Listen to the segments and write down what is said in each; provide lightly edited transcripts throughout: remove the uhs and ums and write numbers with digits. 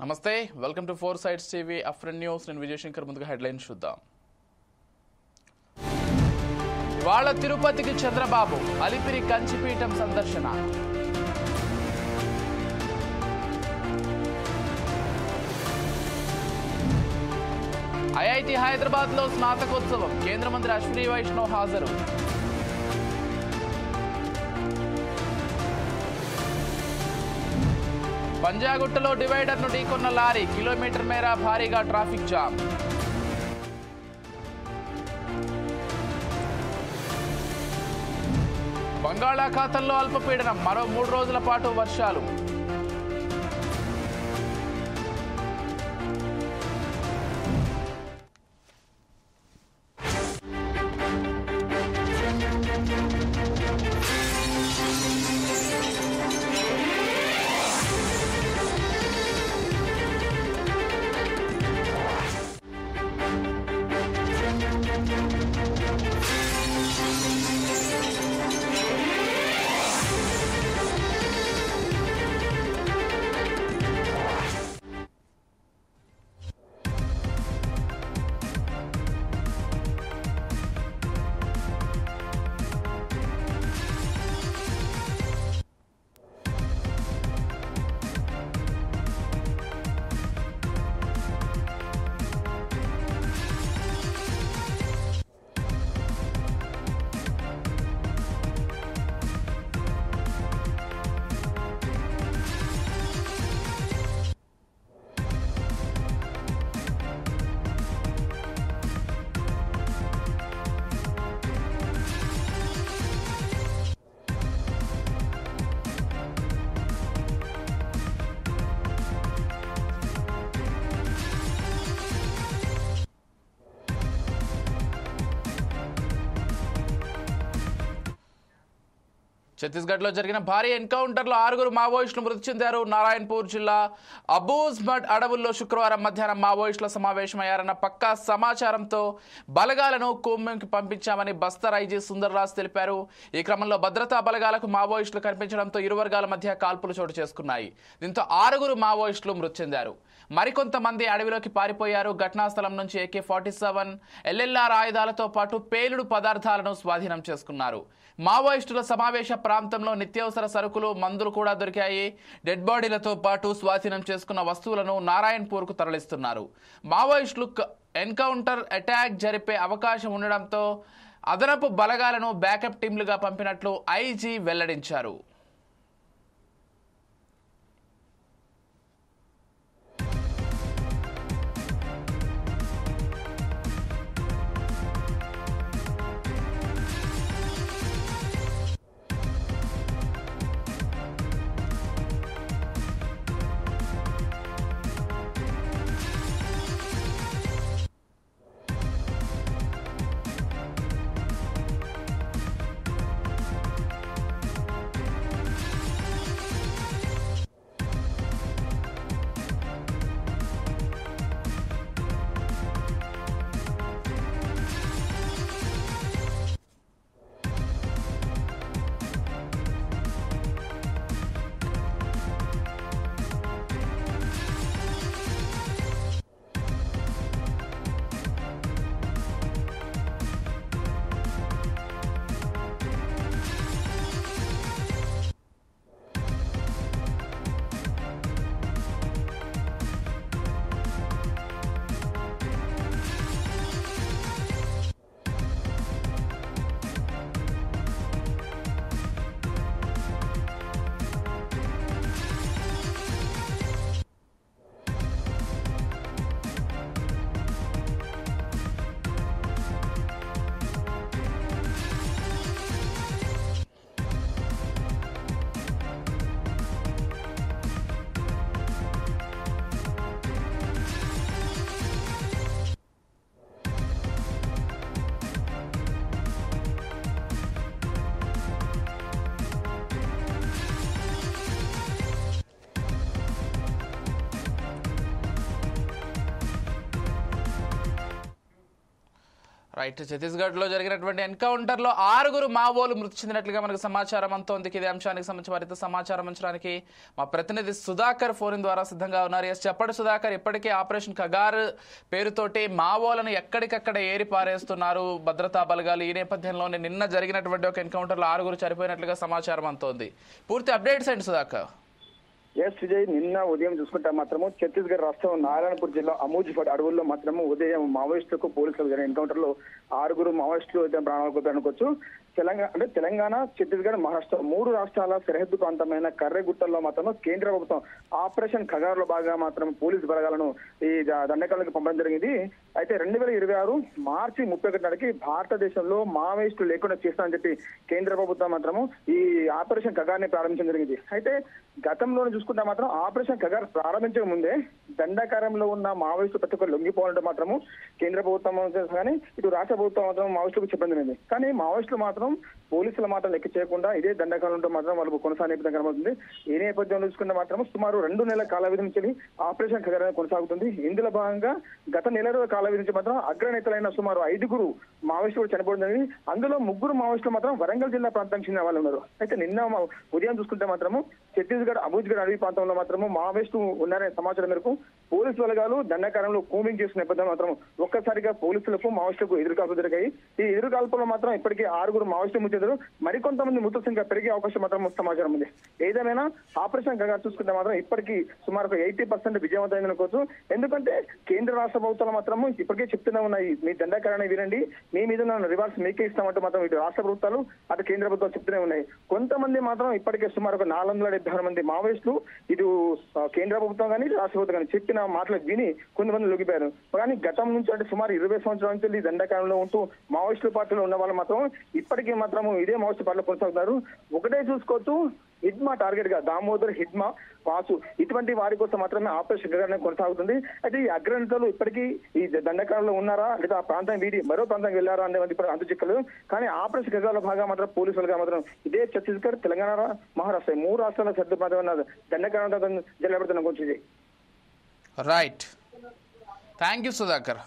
నమస్తే welcome to four sides TV అఫ్రెండ్ news నేను విజయ్ శంకర్ ముందుగా హెడ్లైన్స్ చూద్దాం. ఇవాళ తిరుపతికి చంద్రబాబు అలిపిరి కంచిపీఠం సందర్శన. ఐఐటి హైదరాబాద్ లో స్నాతకోత్సవం కేంద్ర మంత్రి అశ్విని వైష్ణవ్ హాజరు. పంజాగుట్టలో డివైడర్ ను ఢీకొన్న లారీ, కిలోమీటర్ మేర భారీగా ట్రాఫిక్ జామ్. బంగాళాఖాతంలో అల్పపీడనం, మరో 3 రోజుల పాటు వర్షాలు. ఛత్తీస్గఢ్లో జరిగిన భారీ ఎన్కౌంటర్లో 6 మావోయిస్టులు మృతి చెందారు. నారాయణపూర్ జిల్లా అబూజ్మడ్ అడవుల్లో శుక్రవారం మధ్యాహ్నం మావోయిస్టుల సమావేశమయ్యారన్న పక్కా సమాచారంతో బలగాలను కుమ్మింకి పంపించామని బస్తర్ ఐజీ సుందర్రాజ్ తెలిపారు. ఈ క్రమంలో భద్రతా బలగాలకు మావోయిస్టులు కనిపించడంతో ఇరు వర్గాల మధ్య కాల్పులు చోటు చేసుకున్నాయి. దీంతో 6 మావోయిస్టులు మృతి చెందారు. మరికొంతమంది అడవిలోకి పారిపోయారు. ఘటనా స్థలం నుంచి AK-47 LLR ఆయుధాలతో పాటు పేలుడు పదార్థాలను స్వాధీనం చేసుకున్నారు. మావోయిస్టుల సమావేశ ప్రాంతంలో నిత్యావసర సరుకులు, మందులు కూడా దొరికాయి. డెడ్ బాడీలతో పాటు స్వాధీనం చేసుకున్న వస్తువులను నారాయణపూర్కు తరలిస్తున్నారు. మావోయిస్టులు ఎన్కౌంటర్ అటాక్ జరిపే అవకాశం ఉండడంతో అదనపు బలగాలను బ్యాకప్ టీంలుగా పంపినట్లు ఐజీ వెల్లడించారు. రైట్. ఛత్తీస్గఢ్లో జరిగినటువంటి ఎన్కౌంటర్లో 6 మావోలు మృతి చెందినట్లుగా మనకు సమాచారం అంతోంది. ఇదే అంశానికి సంబంధించి మరింత సమాచారం అంచడానికి మా ప్రతినిధి సుధాకర్ ఫోన్ ద్వారా సిద్ధంగా ఉన్నారు. ఎస్, చెప్పండి సుధాకర్. ఇప్పటికే ఆపరేషన్ ఖగార్ పేరుతోటి మావోలను ఎక్కడికక్కడ ఏరి పారేస్తున్నారు భద్రతా బలగాలు. ఈ నేపథ్యంలోనే నిన్న జరిగినటువంటి ఒక ఎన్కౌంటర్లో 6 చనిపోయినట్లుగా సమాచారం అంతోంది. పూర్తి అప్డేట్స్ ఏంటి సుధాకర్? ఎస్ విజయ్, నిన్న ఉదయం చూసుకుంటే మాత్రము ఛత్తీస్గఢ్ రాష్ట్రం నారాయణపూర్ జిల్లా అమూజ్ఫడ్ అడవుల్లో మాత్రము ఉదయం మావోయిస్టులకు పోలీసులకు జరిగిన ఎన్కౌంటర్ లో 6 మావోయిస్టులు ప్రాణాలు కోల్పోయారు అనుకోవచ్చు. తెలంగాణ, ఛత్తీస్గఢ్, మహారాష్ట్ర 3 రాష్ట్రాల సరిహద్దు ప్రాంతమైన కర్రెగుట్టల్లో మాత్రం కేంద్ర ప్రభుత్వం ఆపరేషన్ ఖగార్ లో భాగంగా మాత్రం పోలీసు బలగాలను ఈ దండకాలకు పంపడం జరిగింది. అయితే 2026 మార్చి 31 నాటికి భారతదేశంలో మావోయిస్టులు లేకుండా చేస్తామని చెప్పి కేంద్ర ప్రభుత్వం మాత్రము ఈ ఆపరేషన్ ఖగార్ ని ప్రారంభించడం జరిగింది. అయితే గతంలోనే చూసుకుంటే మాత్రం ఆపరేషన్ ఖగార్ ప్రారంభించక ముందే దండకారంలో ఉన్న మావోయిస్టులు ప్రతి ఒక్కరు లొంగిపోవాలంటే మాత్రము కేంద్ర ప్రభుత్వం కానీ ఇటు రాష్ట్ర ప్రభుత్వం మాత్రం మావోయిస్టులకు చెప్పడం జరిగింది. కానీ మావోయిస్టులు మాత్రం పోలీసుల మాట లెక్క చేయకుండా ఇదే దండకాలంలో మాత్రం వాళ్ళు కొనసాగే కనబడుతుంది. ఈ నేపథ్యంలో చూసుకుంటే మాత్రం సుమారు 2 నెలల కాల వ్యవధి నుంచి ఆపరేషన్ ఖగార్ కొనసాగుతుంది. ఇందులో భాగంగా గత నెల రోజుల కాల వ్యవధి నుంచి మాత్రం అగ్రనేతలైన సుమారు 5 మావోయిస్టులు చనిపోవడం జరిగింది. అందులో 3 మావోయిస్టులు మాత్రం వరంగల్ జిల్లా ప్రాంతానికి చెందిన వాళ్ళు ఉన్నారు. అయితే నిన్న ఉదయం చూసుకుంటే మాత్రము ఛత్తీస్గఢ్ అబూజ్గఢ్ అడవి ప్రాంతంలో మాత్రము మావోయిస్టు ఉన్నారనే సమాచారం మేరకు పోలీసు బలగాలు దండకారంలో కూంబింగ్ చేసిన నేపథ్యంలో మాత్రం ఒక్కసారిగా పోలీసులకు మావోయిస్టులకు ఎదురుకాల్పులు జరిగాయి. ఈ ఎదురుకాల్పుల్లో మాత్రం ఇప్పటికీ 6 మావోయిస్టులు మృతి చెందారు. మరికొంతమంది మృతుల సంఖ్య పెరిగే అవకాశం మాత్రం సమాచారం ఉంది. ఏదేమైనా ఆపరేషన్ ఖగార్ చూసుకుంటే మాత్రం ఇప్పటికీ సుమారు 80% విజయవంతమైంది అనుకోవచ్చు. ఎందుకంటే కేంద్ర రాష్ట్ర ప్రభుత్వాలు మాత్రం ఇప్పటికే చెప్తూనే ఉన్నాయి, మీ దండకారాన్ని వినండి, మీ మీద రివార్డ్స్ మీకే ఇస్తామంటూ మాత్రం ఇటు రాష్ట్ర ప్రభుత్వాలు అటు కేంద్ర ప్రభుత్వాలు చెప్తూనే ఉన్నాయి. కొంతమంది మాత్రం ఇప్పటికే సుమారు 476 మంది మావోయిస్టులు ఇటు కేంద్ర ప్రభుత్వం కానీ రాష్ట్ర ప్రభుత్వం కానీ చెప్పిన మాటలు విని కొంతమంది లొంగిపోయారు. కానీ గతం నుంచి అంటే సుమారు 20 సంవత్సరాల నుంచి దండకారంలో ఉంటూ మావోయిస్టు పార్టీలో ఉన్న వాళ్ళు మాత్రం ఇప్పటికీ మాత్రం ఇదే మావోయిస్టు పార్టీలో కొనసాగుతారు. ఒకటే చూసుకోవచ్చు, హిడ్మా టార్గెట్ గా దామోదర్, హిడ్మా, వాసు ఇటువంటి వారి కోసం మాత్రమే ఆపరేషన్ ఖగార్ కొనసాగుతుంది. అయితే ఈ అగ్రనేతలు ఇప్పటికీ ఈ దండకారంలో ఉన్నారా లేదా ఆ ప్రాంతం వీడి మరో ప్రాంతానికి వెళ్లారా అనేది ఇప్పుడు అంతు చిక్కలేదు. కానీ ఆపరేషన్ ఖగార్ లో భాగంగా మాత్రం పోలీసులుగా మాత్రం ఇదే ఛత్తీస్గఢ్, తెలంగాణ, మహారాష్ట్ర 3 రాష్ట్రాల సరిహద్దు ప్రాంతం దండకారం జరగబడుతున్న కొంచెం. Right, thank you Sudhakar.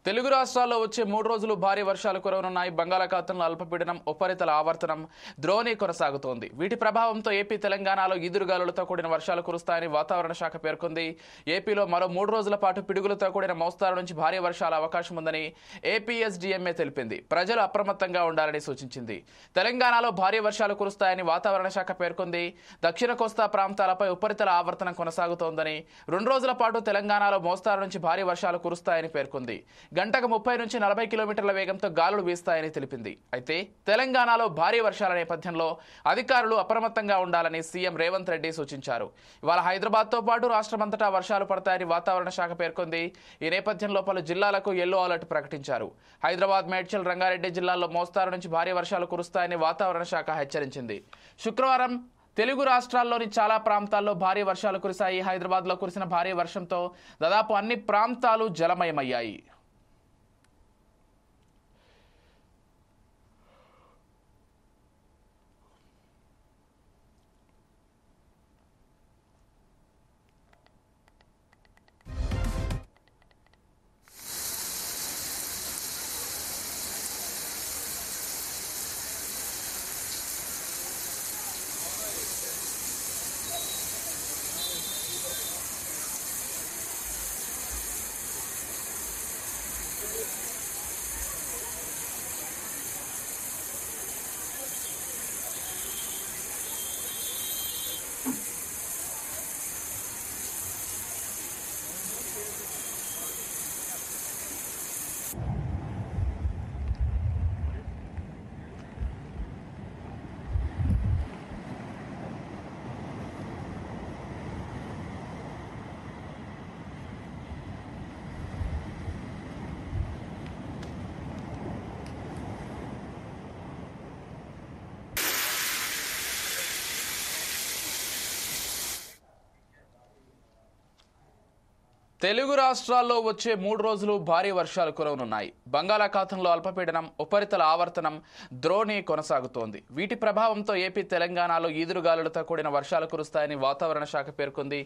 Telugu రాష్ట్రాల్లో వచ్చే 3 రోజులు భారీ వర్షాలు కురవనున్నాయి. బంగాళాఖాతంలో అల్పపీడనం, ఉపరితల ఆవర్తనం, ద్రోణి కొనసాగుతోంది. వీటి ప్రభావంతో ఏపీ, తెలంగాణలో ఈదురుగాలులతో కూడిన వర్షాలు కురుస్తాయని వాతావరణ శాఖ పేర్కొంది. ఏపీలో మరో 3 రోజుల పాటు పిడుగులతో కూడిన మోస్తారు నుంచి భారీ వర్షాల అవకాశం ఉందని ఏపీఎస్డీఎంఏ తెలిపింది. ప్రజలు అప్రమత్తంగా ఉండాలని సూచించింది. తెలంగాణలో భారీ వర్షాలు కురుస్తాయని వాతావరణ శాఖ పేర్కొంది. దక్షిణ కోస్తా ప్రాంతాలపై ఉపరితల ఆవర్తనం కొనసాగుతోందని, 2 రోజుల పాటు తెలంగాణలో మోస్తారు నుంచి భారీ వర్షాలు కురుస్తాయని పేర్కొంది. గంటకు 30 నుంచి 40 కిలోమీటర్ల వేగంతో గాలులు వీస్తాయని తెలిపింది. అయితే తెలంగాణలో భారీ వర్షాల నేపథ్యంలో అధికారులు అప్రమత్తంగా ఉండాలని సీఎం రేవంత్ రెడ్డి సూచించారు. ఇవాళ హైదరాబాద్తో పాటు రాష్ట్రమంతటా వర్షాలు పడతాయని వాతావరణ శాఖ పేర్కొంది. ఈ నేపథ్యంలో పలు జిల్లాలకు యెల్లో అలర్ట్ ప్రకటించారు. హైదరాబాద్, మేడ్చల్, రంగారెడ్డి జిల్లాల్లో మోస్తారు నుంచి భారీ వర్షాలు కురుస్తాయని వాతావరణ శాఖ హెచ్చరించింది. శుక్రవారం తెలుగు రాష్ట్రాల్లోని చాలా ప్రాంతాల్లో భారీ వర్షాలు కురిశాయి. హైదరాబాద్లో కురిసిన భారీ వర్షంతో దాదాపు అన్ని ప్రాంతాలు జలమయమయ్యాయి. తెలుగు రాష్ట్రాల్లో వచ్చే 3 రోజులు భారీ వర్షాలు కురవనున్నాయి. బంగాళాఖాతంలో అల్పపీడనం, ఉపరితల ఆవర్తనం, ద్రోణి కొనసాగుతోంది. వీటి ప్రభావంతో ఏపీ, తెలంగాణలో ఈదురుగాలులతో కూడిన వర్షాలు కురుస్తాయని వాతావరణ శాఖ పేర్కొంది.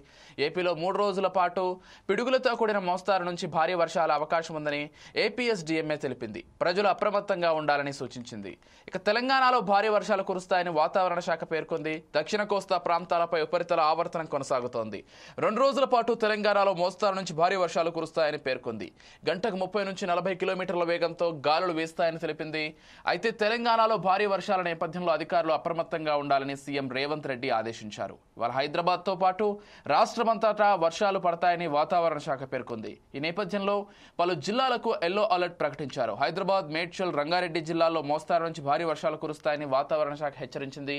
ఏపీలో 3 రోజుల పాటు పిడుగులతో కూడిన మోస్తారు నుంచి భారీ వర్షాల అవకాశం ఉందని ఏపీఎస్డీఎంఏ తెలిపింది. ప్రజలు అప్రమత్తంగా ఉండాలని సూచించింది. ఇక తెలంగాణలో భారీ వర్షాలు కురుస్తాయని వాతావరణ శాఖ పేర్కొంది. దక్షిణ కోస్తా ప్రాంతాలపై ఉపరితల ఆవర్తనం కొనసాగుతోంది. 2 రోజుల పాటు తెలంగాణలో మోస్తారు నుంచి భారీ వర్షాలు కురుస్తాయని పేర్కొంది. గంటకు 30 నుంచి 40 కిలోమీటర్ల వేగంతో గాలులు వీస్తాయని తెలిపింది. అయితే తెలంగాణలో భారీ వర్షాల నేపథ్యంలో అధికారులు అప్రమత్తంగా ఉండాలని సీఎం రేవంత్ రెడ్డి ఆదేశించారు. ఇవాళ హైదరాబాద్తో పాటు రాష్ట్రమంతటా వర్షాలు పడతాయని వాతావరణ శాఖ పేర్కొంది. ఈ నేపథ్యంలో పలు జిల్లాలకు ఎల్లో అలర్ట్ ప్రకటించారు. హైదరాబాద్, మేడ్చల్, రంగారెడ్డి జిల్లాల్లో మోస్తారు నుంచి భారీ వర్షాలు కురుస్తాయని వాతావరణ శాఖ హెచ్చరించింది.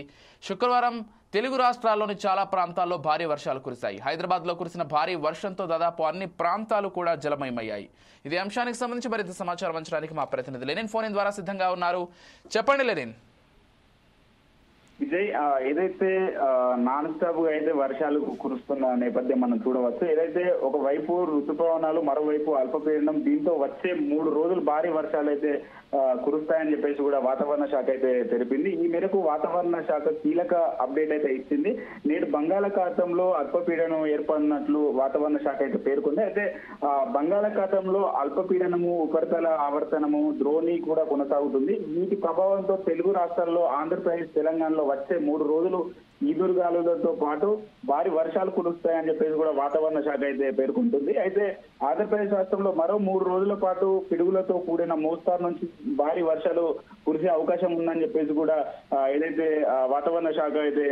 శుక్రవారం తెలుగు రాష్ట్రాల్లోని చాలా ప్రాంతాల్లో భారీ వర్షాలు కురిశాయి. హైదరాబాద్లో కురిసిన భారీ వర్షంతో దాదాపు అన్ని ప్రాంతాలు కూడా జలమయమయ్యాయి. ఇదే అంశానికి సంబంధించి మరింత సమాచారం అంచడానికి మా ప్రతినిధి లెనిన్ ఫోన్ ద్వారా సిద్ధంగా ఉన్నారు. చెప్పండి లెనిన్. విజయ్, ఏదైతే నాన్ స్టాప్ గా అయితే వర్షాలు కురుస్తున్న నేపథ్యం మనం చూడవచ్చు. ఏదైతే ఒకవైపు ఋతుపవనాలు, మరోవైపు అల్పపీడనం, దీంతో వచ్చే 3 రోజులు భారీ వర్షాలు అయితే కురుస్తాయని చెప్పేసి కూడా వాతావరణ శాఖ అయితే తెలిపింది. ఈ మేరకు వాతావరణ శాఖ కీలక అప్డేట్ అయితే ఇచ్చింది. నేడు బంగాళాఖాతంలో అల్పపీడనం ఏర్పడినట్లు వాతావరణ శాఖ అయితే పేర్కొంది. అయితే బంగాళాఖాతంలో అల్పపీడనము, ఉపరితల ఆవర్తనము, ద్రోణి కూడా కొనసాగుతుంది. వీటి ప్రభావంతో తెలుగు రాష్ట్రాల్లో ఆంధ్రప్రదేశ్, తెలంగాణలో వచ్చే 3 రోజులు ఈదురుగాలులతో పాటు భారీ వర్షాలు కురుస్తాయని చెప్పేసి కూడా వాతావరణ శాఖ అయితే పేర్కొంటుంది. అయితే ఆంధ్రప్రదేశ్ రాష్ట్రంలో మరో 3 రోజుల పాటు పిడుగులతో కూడిన మోస్తారు నుంచి భారీ వర్షాలు కురిసే అవకాశం ఉందని చెప్పేసి కూడా ఏదైతే వాతావరణ శాఖ అయితే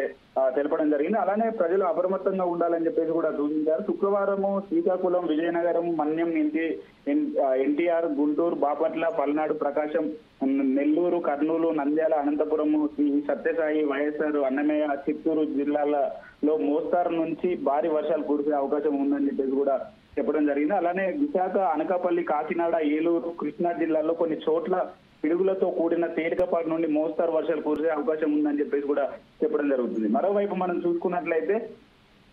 తెలపడం జరిగింది. అలానే ప్రజలు అప్రమత్తంగా ఉండాలని చెప్పేసి కూడా సూచించారు. శుక్రవారము శ్రీకాకుళం, విజయనగరం, మన్యం, ఎన్టీఆర్, గుంటూరు, బాపట్ల, పల్నాడు, ప్రకాశం, నెల్లూరు, కర్నూలు, నంద్యాల, అనంతపురము, శ్రీ సత్యసాయి, వైఎస్ఆర్, అన్నమయ్య, చిత్తూరు జిల్లాలలో మోస్తారు నుంచి భారీ వర్షాలు కురిసే అవకాశం ఉందని చెప్పేసి కూడా చెప్పడం జరిగింది. అలానే విశాఖ, అనకాపల్లి, కాకినాడ, ఏలూరు, కృష్ణా జిల్లాల్లో కొన్ని చోట్ల పిడుగులతో కూడిన తేలికపాటి నుండి మోస్తారు వర్షాలు కురిసే అవకాశం ఉందని చెప్పేసి కూడా చెప్పడం జరుగుతుంది. మరోవైపు మనం చూసుకున్నట్లయితే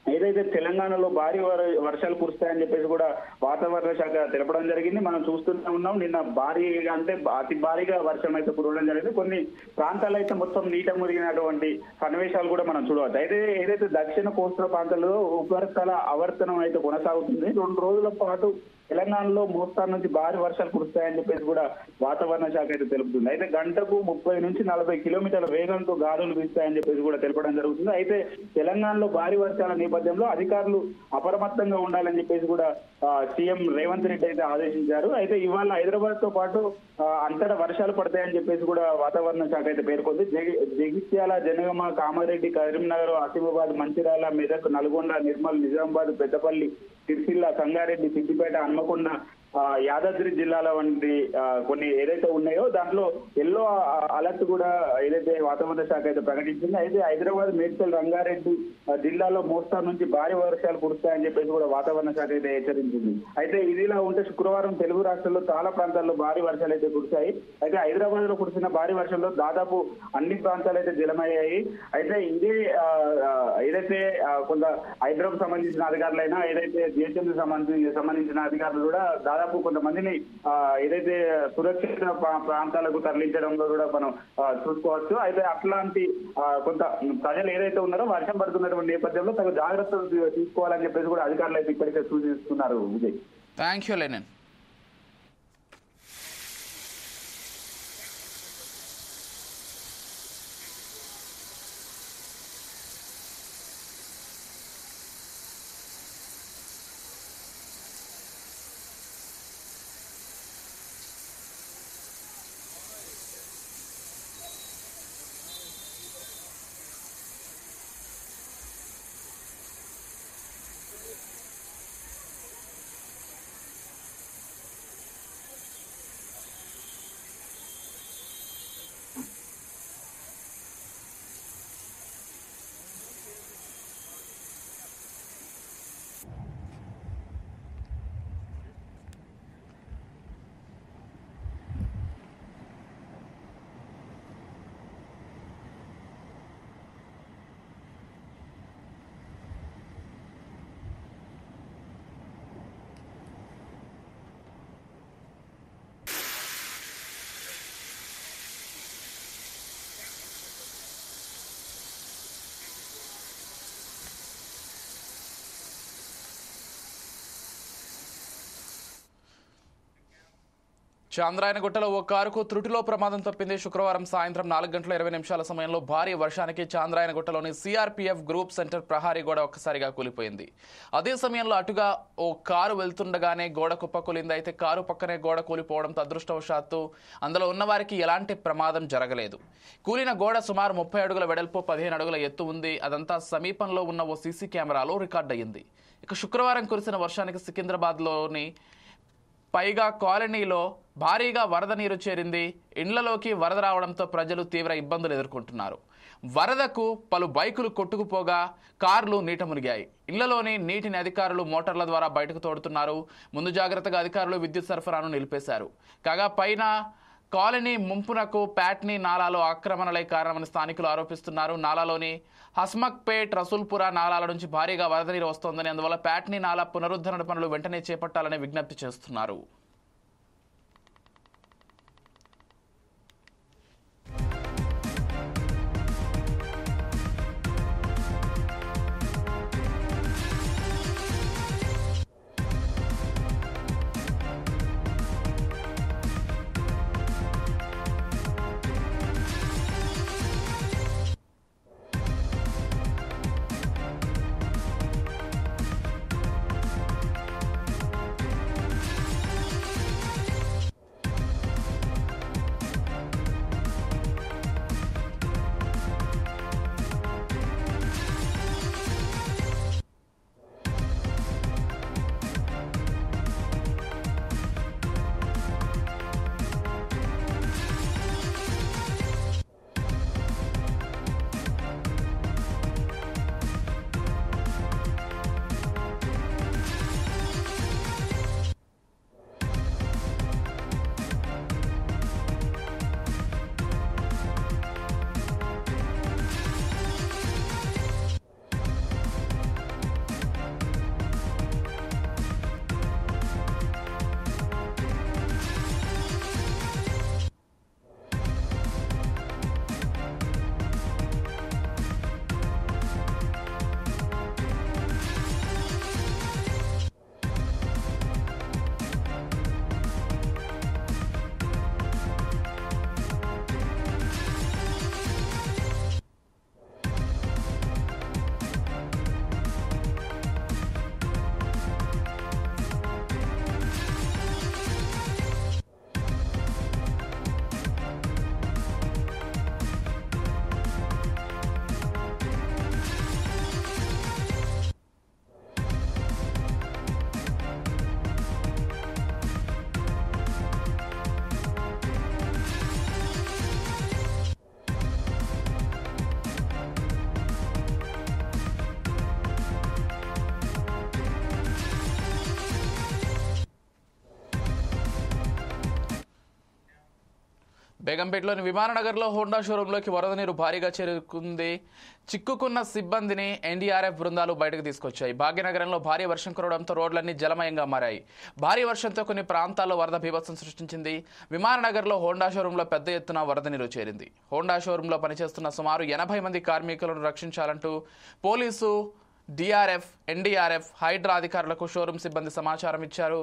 ఏదైతే తెలంగాణలో భారీ వర్షాలు కురుస్తాయని చెప్పేసి కూడా వాతావరణ శాఖ తెలపడం జరిగింది. మనం చూస్తూనే ఉన్నాం. నిన్న భారీగా అంటే అతి భారీగా వర్షం అయితే కురవడం జరిగింది. కొన్ని ప్రాంతాలు అయితే మొత్తం నీట మురిగినటువంటి సన్నివేశాలు కూడా మనం చూడవచ్చు. అయితే ఏదైతే దక్షిణ కోస్తా ప్రాంతాల్లో ఉపరితల ఆవర్తనం అయితే కొనసాగుతుంది. 2 రోజుల పాటు తెలంగాణలో మోస్తారు నుంచి భారీ వర్షాలు కురుస్తాయని చెప్పేసి కూడా వాతావరణ శాఖ అయితే తెలుపుతుంది. అయితే గంటకు 30 నుంచి 40 కిలోమీటర్ల వేగంతో గాలులు వీస్తాయని చెప్పేసి కూడా తెలపడం జరుగుతుంది. అయితే తెలంగాణలో భారీ వర్షాల నేపథ్యంలో అధికారులు అప్రమత్తంగా ఉండాలని చెప్పేసి కూడా సీఎం రేవంత్ రెడ్డి అయితే ఆదేశించారు. అయితే ఇవాళ హైదరాబాద్ తో పాటు అంతటా వర్షాలు పడతాయని చెప్పేసి కూడా వాతావరణ శాఖ అయితే పేర్కొంది. జగిత్యాల, జనగామ, కామారెడ్డి, కరీంనగర్, ఆసిఫాబాద్, మంచిర్యాల, మెదక్, నల్గొండ, నిర్మల్, నిజామాబాద్, పెద్దపల్లి, సిరిసిల్ల, సంగారెడ్డి, సిద్దిపేట, హన్మకొండ, యాదాద్రి జిల్లాల వంటి కొన్ని ఏదైతే ఉన్నాయో దాంట్లో ఎల్లో అలర్ట్ కూడా ఏదైతే వాతావరణ శాఖ అయితే ప్రకటించింది. అయితే హైదరాబాద్, మేడ్చల్, రంగారెడ్డి జిల్లాలో మోస్తారు నుంచి భారీ వర్షాలు కురుస్తాయని చెప్పేసి కూడా వాతావరణ శాఖ అయితే హెచ్చరించింది. అయితే ఇదిలా ఉంటే శుక్రవారం తెలుగు రాష్ట్రాల్లో చాలా ప్రాంతాల్లో భారీ వర్షాలు అయితే కురిశాయి. అయితే హైదరాబాద్ లో కురిసిన భారీ వర్షంలో దాదాపు అన్ని ప్రాంతాలు అయితే జలమయ్యాయి. అయితే ఇదే ఏదైతే కొంత హైదరాబాద్ సంబంధించిన అధికారులైనా ఏదైతే జిహెచ్ఎంసీ సంబంధించిన అధికారులు కూడా దాదాపు కొంతమందిని ఏదైతే సురక్షిత ప్రాంతాలకు తరలించడంలో కూడా మనం చూసుకోవచ్చు. అయితే అట్లాంటి కొంత ప్రజలు ఏదైతే ఉన్నారో వర్షం పడుతున్నటువంటి నేపథ్యంలో తగు జాగ్రత్తలు తీసుకోవాలని చెప్పేసి కూడా అధికారులు అయితే ఇప్పటికే సూచిస్తున్నారు. Vijay, thank you Lenin. చాంద్రాయనగుట్టలో ఓ కారుకు త్రుటిలో ప్రమాదం తప్పింది. శుక్రవారం సాయంత్రం 4:20 సమయంలో భారీ వర్షానికి చాంద్రాయనగుట్టలోని సిఆర్పీఎఫ్ గ్రూప్ సెంటర్ ప్రహారీ గోడ ఒక్కసారిగా కూలిపోయింది. అదే సమయంలో అటుగా ఓ కారు వెళ్తుండగానే గోడ కుప్పకూలింది. అయితే కారు పక్కనే గోడ కూలిపోవడంతో అదృష్టవశాత్తు అందులో ఉన్నవారికి ఎలాంటి ప్రమాదం జరగలేదు. కూలిన గోడ సుమారు 30 అడుగుల వెడల్పు, 15 అడుగుల ఎత్తు ఉంది. అదంతా సమీపంలో ఉన్న ఓ సీసీ కెమెరాలో రికార్డ్ అయ్యింది. ఇక శుక్రవారం కురిసిన వర్షానికి సికింద్రాబాద్లోని పైగా కాలనీలో భారీగా వరద నీరు చేరింది. ఇండ్లలోకి వరద రావడంతో ప్రజలు తీవ్ర ఇబ్బందులు ఎదుర్కొంటున్నారు. వరదకు పలు బైకులు కొట్టుకుపోగా కార్లు నీట మునిగాయి. ఇళ్లలోని నీటిని అధికారులు మోటార్ల ద్వారా బయటకు తోడుతున్నారు. ముందు జాగ్రత్తగా అధికారులు విద్యుత్ సరఫరాను నిలిపేశారు. కాగా పైన కాలనీ ముంపునకు ప్యాట్నీ నాలాలో ఆక్రమణలే కారణమని స్థానికులు ఆరోపిస్తున్నారు. నాలాలోని హస్మక్పేట్, రసూల్పురా నాలాల నుంచి భారీగా వరద నీరు వస్తోందని, అందువల్ల ప్యాట్నీ నాలా పునరుద్ధరణ పనులు వెంటనే చేపట్టాలని విజ్ఞప్తి చేస్తున్నారు. బేగంపేటలోని విమాననగర్లో హోండా షోరూంలోకి వరద నీరు భారీగా చేరుకుంది. చిక్కుకున్న సిబ్బందిని ఎన్డీఆర్ఎఫ్ బృందాలు బయటకు తీసుకొచ్చాయి. భాగ్యనగరంలో భారీ వర్షం కురవడంతో రోడ్లన్నీ జలమయంగా మారాయి. భారీ వర్షంతో కొన్ని ప్రాంతాల్లో వరద బీభత్సం సృష్టించింది. విమాననగర్లో హోండా షోరూంలో పెద్ద ఎత్తున వరద నీరు చేరింది. హోండా షోరూంలో పనిచేస్తున్న సుమారు 80 మంది కార్మికులను రక్షించాలంటూ పోలీసు, డిఆర్ఎఫ్, ఎన్డీఆర్ఎఫ్, హైడ్రా అధికారులకు షోరూం సిబ్బంది సమాచారం ఇచ్చారు.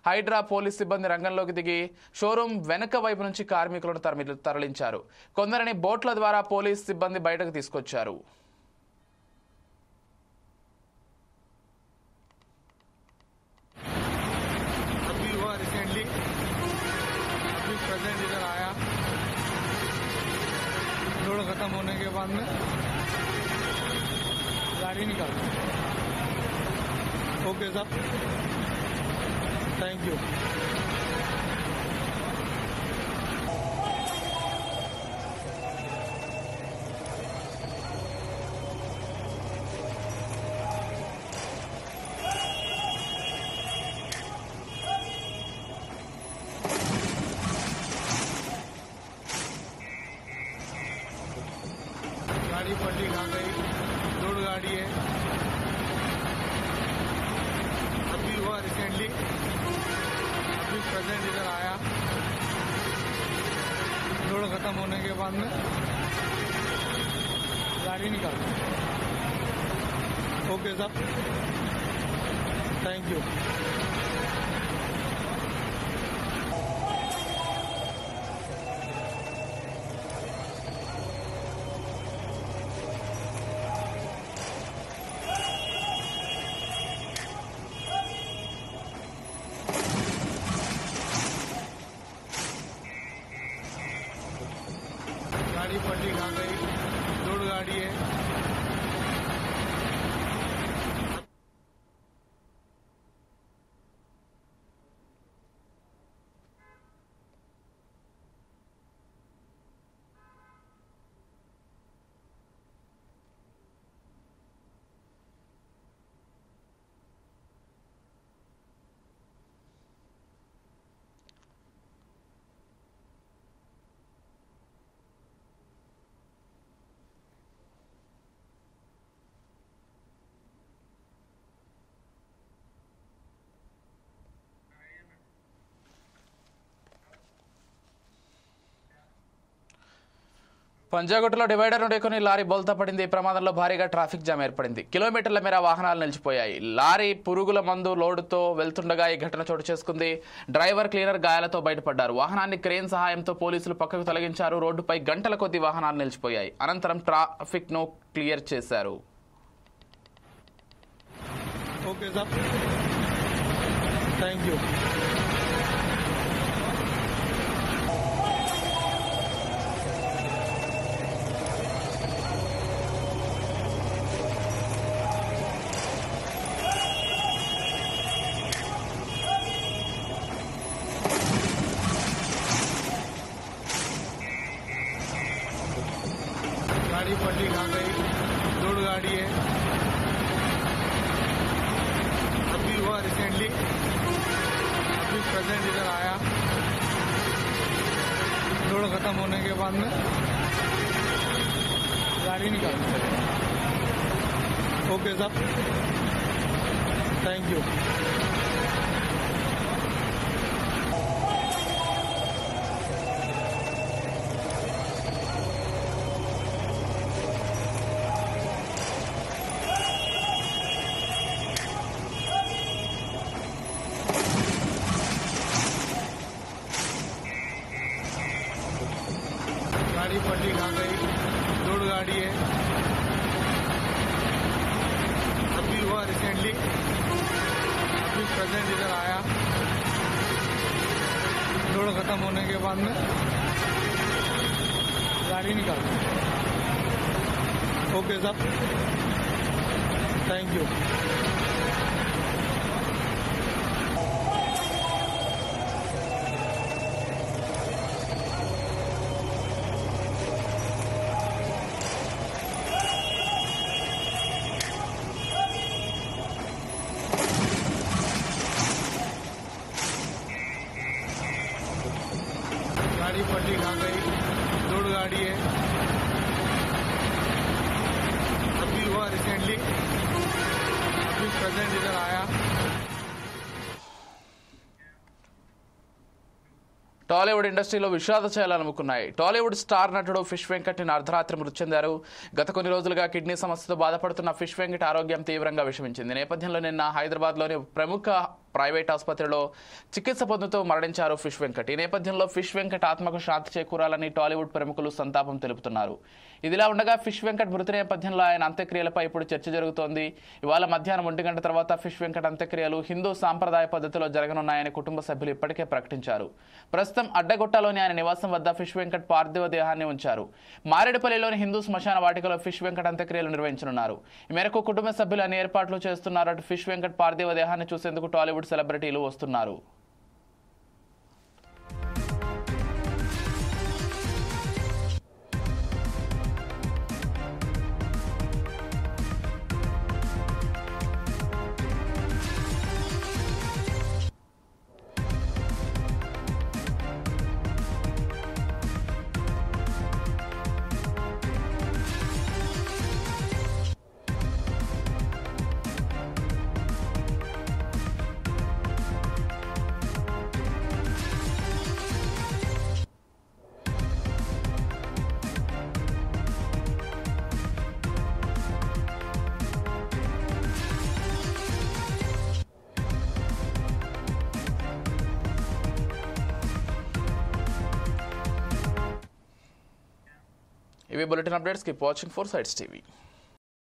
హైడ్రా, పోలీస్ సిబ్బంది రంగంలోకి దిగి షోరూం వెనుక వైపు నుంచి కార్మికులను తరలించారు. కొందరిని బోట్ల ద్వారా పోలీస్ సిబ్బంది బయటకు తీసుకొచ్చారు. खत्म होने के बाद में गाड़ी निकाल. ओके साहब, थैंक यू. गाड़ी पलटी खा गई, लोड गाड़ी है. अभी हुआ रिसेंटली, अभी प्रेजेंट इधर आया. लोड खत्म होने के बाद में गाड़ी निकाल. ओके साहब, थैंक यू. పంజాగుట్టలో డివైడర్ ఢీకొని లారీ బోల్తా పడింది. ఈ ప్రమాదంలో భారీగా ట్రాఫిక్ జామ్ ఏర్పడింది. కిలోమీటర్ల మేర వాహనాలు నిలిచిపోయాయి. లారీ పురుగుల మందు లోడుతో వెళ్తుండగా ఈ ఘటన చోటు చేసుకుంది. డ్రైవర్, క్లీనర్ గాయాలతో బయటపడ్డారు. వాహనాన్ని క్రేన్ సహాయంతో పోలీసులు పక్కకు తొలగించారు. రోడ్డుపై గంటల కొద్దీ వాహనాలు నిలిచిపోయాయి. అనంతరం ట్రాఫిక్ ను క్లియర్ చేశారు. Okay sir, thank you. गाड़ी पलटी खा गई, लोड गाड़ी है, अभी हुआ रिसेंटली, अभी प्रेजेंट इधर आया, लोड खत्म होने के बाद में गाड़ी निकाल. Okay sir, thank you. गाड़ी पलटी खा गई, लोड गाड़ी है, अभी हुआ रिसेंटली, अभी प्रेजेंट इधर आया, लोड खत्म होने के बाद में गाड़ी निकाल. Okay sir, thank you. गाड़ी पलटी खा गई, लोड गाड़ी है, अभी हुआ रिसेंटली, अभी प्रेजेंट इधर आया. టాలీవుడ్ ఇండస్ట్రీలో విషాద చేయాలనుకున్నాయి. టాలీవుడ్ స్టార్ నటుడు ఫిష్ వెంకట్ నిన్న అర్ధరాత్రి మృతి చెందారు. గత కొన్ని రోజులుగా కిడ్నీ సమస్యతో బాధపడుతున్న ఫిష్ వెంకట్ ఆరోగ్యం తీవ్రంగా విషమించింది. నేపథ్యంలో నిన్న హైదరాబాద్లోని ప్రముఖ ప్రైవేట్ ఆసుపత్రిలో చికిత్స పొందుతూ మరణించారు ఫిష్ వెంకట్. ఈ నేపథ్యంలో ఫిష్ వెంకట్ ఆత్మకు శాంతి చేకూరాలని టాలీవుడ్ ప్రముఖులు సంతాపం తెలుపుతున్నారు. ఇదిలా ఉండగా ఫిష్ వెంకట్ మృతి నేపథ్యంలో ఆయన అంత్యక్రియలపై ఇప్పుడు చర్చ జరుగుతోంది. ఇవాళ మధ్యాహ్నం 1 గంట తర్వాత ఫిష్ వెంకట్ అంత్యక్రియలు హిందూ సాంప్రదాయ పద్ధతిలో జరగనున్నాయని కుటుంబ సభ్యులు ఇప్పటికే ప్రకటించారు. ప్రస్తుతం అడ్డగొట్టలోని ఆయన నివాసం వద్ద ఫిష్ వెంకట్ పార్థివ దేహాన్ని ఉంచారు. మారేడుపల్లిలోని హిందూ శ్మశాన వాటికలో ఫిష్ వెంకట్ అంత్యక్రియలు నిర్వహించనున్నారు. ఈ మేరకు కుటుంబ సభ్యులు అన్ని ఏర్పాట్లు చేస్తున్నారు. అటు ఫిష్ వెంకట్ పార్థివ దేహాన్ని చూసేందుకు టాలీవుడ్ సెలబ్రిటీలు వస్తున్నారు. ఇవి bulletin updates. Keep watching 4 Sides TV.